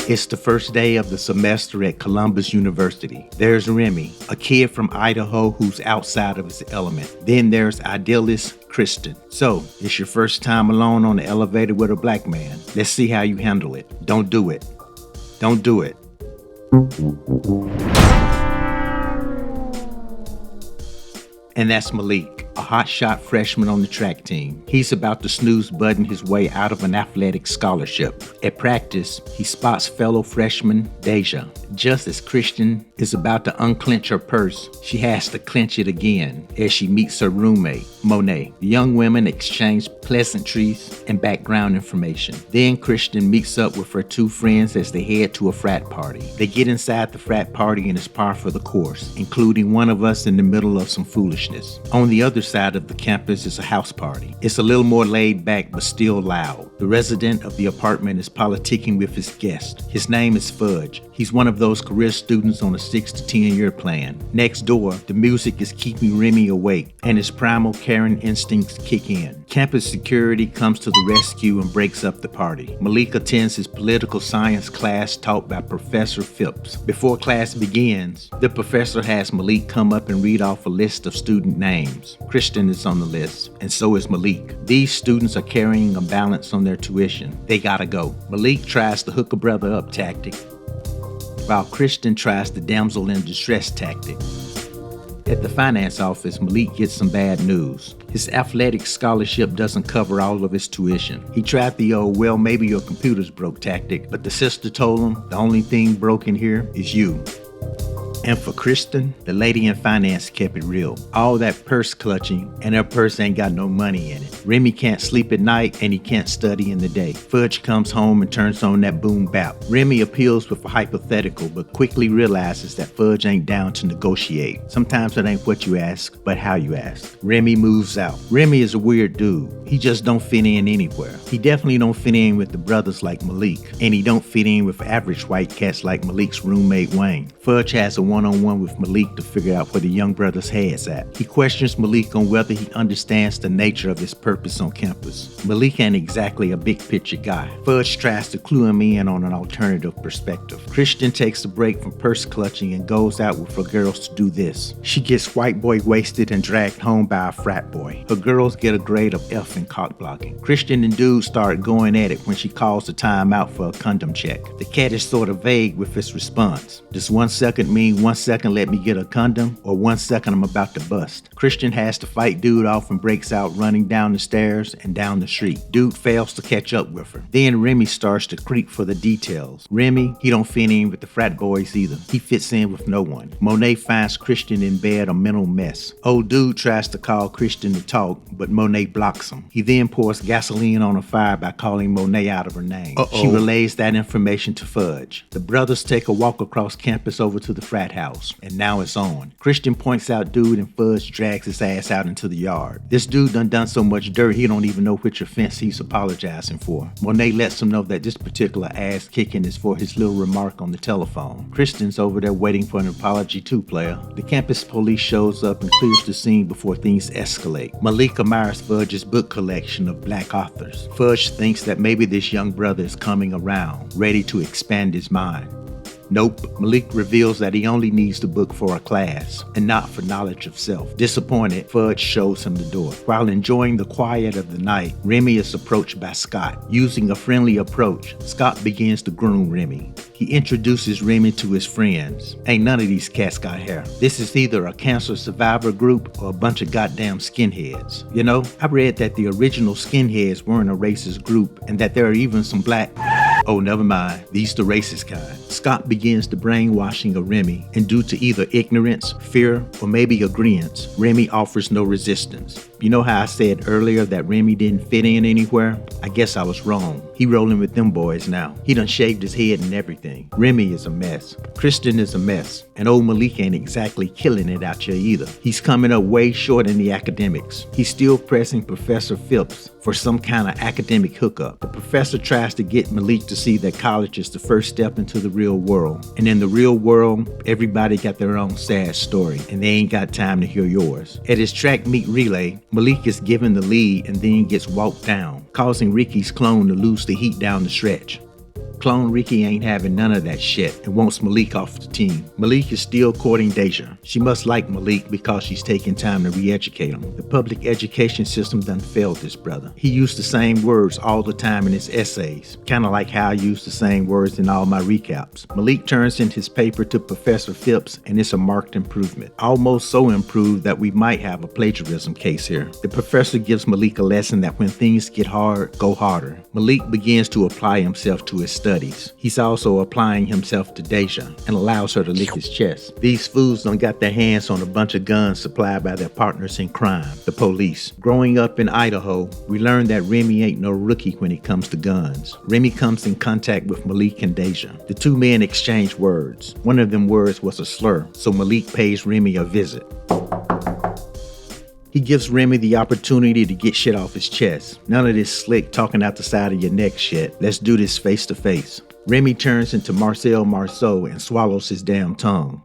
It's the first day of the semester at Columbus University. There's Remy, a kid from Idaho who's outside of his element. Then there's idealist Kristen. So, it's your first time alone on the elevator with a black man. Let's see how you handle it. Don't do it. Don't do it. And that's Malik, a hotshot freshman on the track team. He's about to snooze button his way out of an athletic scholarship. At practice, he spots fellow freshman Deja. Just as Kristen is about to unclench her purse, she has to clench it again as she meets her roommate, Monet. The young women exchange pleasantries and background information. Then Kristen meets up with her two friends as they head to a frat party. They get inside the frat party and it's par for the course, including one of us in the middle of some foolishness. On the other side of the campus is a house party. It's a little more laid back but still loud. The resident of the apartment is politicking with his guest. His name is Fudge. He's one of those career students on a 6 to 10 year plan. Next door, the music is keeping Remy awake and his primal caring instincts kick in. Campus security comes to the rescue and breaks up the party. Malik attends his political science class taught by Professor Phipps. Before class begins, the professor has Malik come up and read off a list of student names. Kristen is on the list, and so is Malik. These students are carrying a balance on their tuition. They gotta go. Malik tries the hook a brother up tactic, while Kristen tries the damsel in distress tactic. At the finance office, Malik gets some bad news. His athletic scholarship doesn't cover all of his tuition. He tried the old, well, maybe your computer's broke tactic, but the sister told him the only thing broken here is you. And for Kristen, the lady in finance kept it real. All that purse clutching, and her purse ain't got no money in it. Remy can't sleep at night, and he can't study in the day. Fudge comes home and turns on that boom bap. Remy appeals with a hypothetical, but quickly realizes that Fudge ain't down to negotiate. Sometimes it ain't what you ask, but how you ask. Remy moves out. Remy is a weird dude. He just don't fit in anywhere. He definitely don't fit in with the brothers like Malik, and he don't fit in with average white cats like Malik's roommate Wayne. Fudge has a one-on-one with Malik to figure out where the young brother's head's at. He questions Malik on whether he understands the nature of his purpose on campus. Malik ain't exactly a big picture guy. Fudge tries to clue him in on an alternative perspective. Kristen takes a break from purse clutching and goes out with her girls to do this. She gets white boy wasted and dragged home by a frat boy. Her girls get a grade of F in cock blocking. Kristen and dude start going at it when she calls the time out for a condom check. The cat is sort of vague with its response. Does 1 second mean 1 second let me get a condom, or 1 second I'm about to bust? Kristen has to fight dude off and breaks out running down the stairs and down the street. Dude fails to catch up with her. Then Remy starts to creep for the details. Remy, he don't fit in with the frat boys either. He fits in with no one. Monet finds Kristen in bed a mental mess. Old dude tries to call Kristen to talk, but Monet blocks him. He then pours gasoline on a fire by calling Monet out of her name. She relays that information to Fudge. The brothers take a walk across campus over to the frat house, and now it's on. Kristen points out dude and Fudge drags his ass out into the yard. This dude done so much dirt he don't even know which offense he's apologizing for. Monet lets him know that this particular ass kicking is for his little remark on the telephone. Kristen's over there waiting for an apology too, player. The campus police shows up and clears the scene before things escalate. Malik admires Fudge's book collection of black authors. Fudge thinks that maybe this young brother is coming around, ready to expand his mind. Nope, Malik reveals that he only needs the book for a class and not for knowledge of self. Disappointed, Fudge shows him the door. While enjoying the quiet of the night, Remy is approached by Scott. Using a friendly approach, Scott begins to groom Remy. He introduces Remy to his friends. Ain't none of these cats got hair. This is either a cancer survivor group or a bunch of goddamn skinheads. You know, I read that the original skinheads weren't a racist group and that there are even some black... Oh, never mind. These the racist kind. Scott begins the brainwashing of Remy, and due to either ignorance, fear, or maybe agreement, Remy offers no resistance. You know how I said earlier that Remy didn't fit in anywhere? I guess I was wrong. He rolling with them boys now. He done shaved his head and everything. Remy is a mess. Kristen is a mess. And old Malik ain't exactly killing it out here either. He's coming up way short in the academics. He's still pressing Professor Phipps for some kind of academic hookup. The professor tries to get Malik to see that college is the first step into the real world. And in the real world, everybody got their own sad story, and they ain't got time to hear yours. At his track meet relay, Malik is given the lead and then gets walked down, causing Ricky's clone to lose the heat down the stretch. Clone Ricky ain't having none of that shit and wants Malik off the team. Malik is still courting Deja. She must like Malik because she's taking time to re-educate him. The public education system done failed this brother. He used the same words all the time in his essays, kind of like how I use the same words in all my recaps. Malik turns in his paper to Professor Phipps and it's a marked improvement. Almost so improved that we might have a plagiarism case here. The professor gives Malik a lesson that when things get hard, go harder. Malik begins to apply himself to his studies. He's also applying himself to Deja and allows her to lick his chest. These fools done got their hands on a bunch of guns supplied by their partners in crime, the police. Growing up in Idaho, we learned that Remy ain't no rookie when it comes to guns. Remy comes in contact with Malik and Deja. The two men exchange words. One of them words was a slur, so Malik pays Remy a visit. He gives Remy the opportunity to get shit off his chest. None of this slick talking out the side of your neck shit. Let's do this face to face. Remy turns into Marcel Marceau and swallows his damn tongue.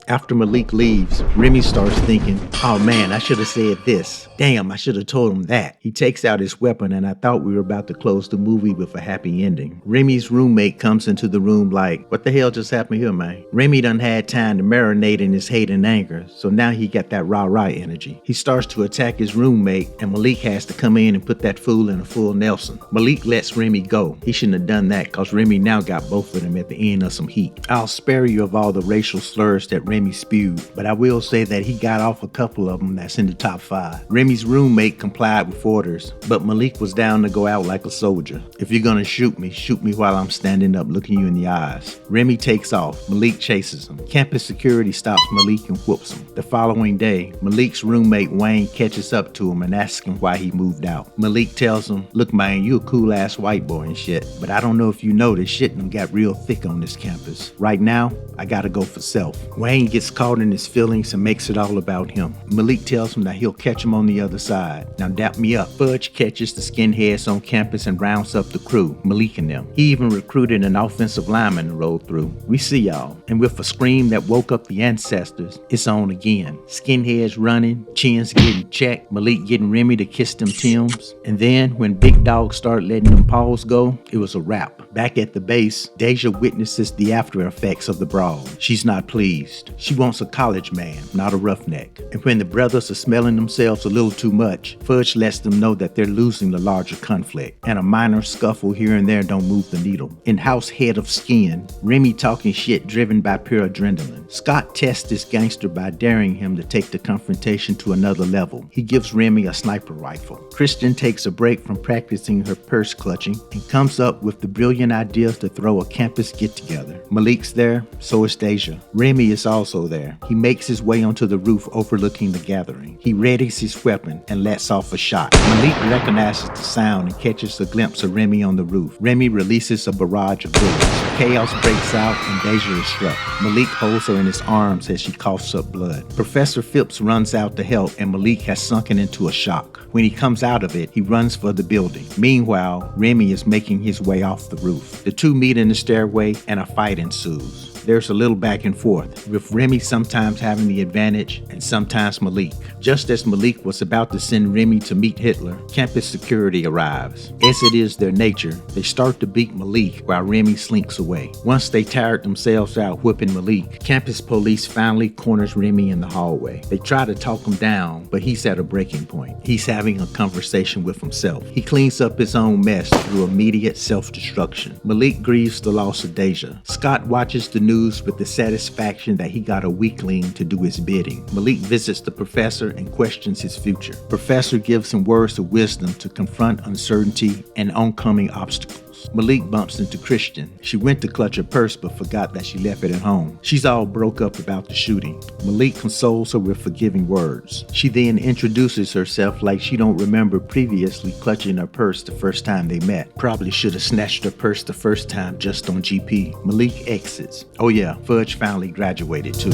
After Malik leaves, Remy starts thinking, oh man, I should have said this. Damn, I should have told him that. He takes out his weapon and I thought we were about to close the movie with a happy ending. Remy's roommate comes into the room like, what the hell just happened here, man? Remy done had time to marinate in his hate and anger, so now he got that rah-rah energy. He starts to attack his roommate and Malik has to come in and put that fool in a full Nelson. Malik lets Remy go. He shouldn't have done that cause Remy now got both of them at the end of some heat. I'll spare you of all the racial slurs that Remy spewed, but I will say that he got off a couple of them that's in the top 5. Remy's roommate complied with orders, but Malik was down to go out like a soldier. If you're gonna shoot me while I'm standing up looking you in the eyes. Remy takes off. Malik chases him. Campus security stops Malik and whoops him. The following day, Malik's roommate Wayne catches up to him and asks him why he moved out. Malik tells him, look man, you a cool ass white boy and shit, but I don't know if you know this shit done got real thick on this campus. Right now, I gotta go for self. Wayne gets caught in his feelings and makes it all about him. Malik tells him that he'll catch him on the other side. Now dap me up. Fudge catches the skinheads on campus and rounds up the crew, Malik and them. He even recruited an offensive lineman to roll through. We see y'all, and with a scream that woke up the ancestors, it's on again. Skinheads running, chins getting checked, Malik getting Remy to kiss them Tims, and then when Big Dog started letting them paws go, it was a wrap. Back at the base, Deja witnesses the after effects of the brawl. She's not pleased. She wants a college man, not a roughneck. And when the brothers are smelling themselves a little too much, Fudge lets them know that they're losing the larger conflict, and a minor scuffle here and there don't move the needle. In-house head of skin, Remy talking shit driven by pure adrenaline. Scott tests this gangster by daring him to take the confrontation to another level. He gives Remy a sniper rifle. Kristen takes a break from practicing her purse clutching and comes up with the brilliant idea to throw a campus get-together. Malik's there, so is Deja. Remy is also there. He makes his way onto the roof overlooking the gathering. He readies his weapon and lets off a shot. Malik recognizes the sound and catches a glimpse of Remy on the roof. Remy releases a barrage of bullets. Chaos breaks out and Deja is struck. Malik holds her in his arms as she coughs up blood. Professor Phipps runs out to help and Malik has sunken into a shock. When he comes out of it, he runs for the building. Meanwhile, Remy is making his way off the roof. The two meet in the stairway and a fight ensues. There's a little back and forth, with Remy sometimes having the advantage and sometimes Malik. Just as Malik was about to send Remy to meet Hitler, campus security arrives. As it is their nature, they start to beat Malik while Remy slinks away. Once they tired themselves out whipping Malik, campus police finally corners Remy in the hallway. They try to talk him down, but he's at a breaking point. He's having a conversation with himself. He cleans up his own mess through immediate self-destruction. Malik grieves the loss of Deja. Scott watches the news with the satisfaction that he got a weakling to do his bidding. Malik visits the professor and questions his future. Professor gives him words of wisdom to confront uncertainty and oncoming obstacles. Malik bumps into Christian. She went to clutch her purse but forgot that she left it at home. She's all broke up about the shooting. Malik consoles her with forgiving words. She then introduces herself like she don't remember previously clutching her purse the first time they met. Probably should have snatched her purse the first time just on GP. Malik exits. Oh yeah, Fudge finally graduated too.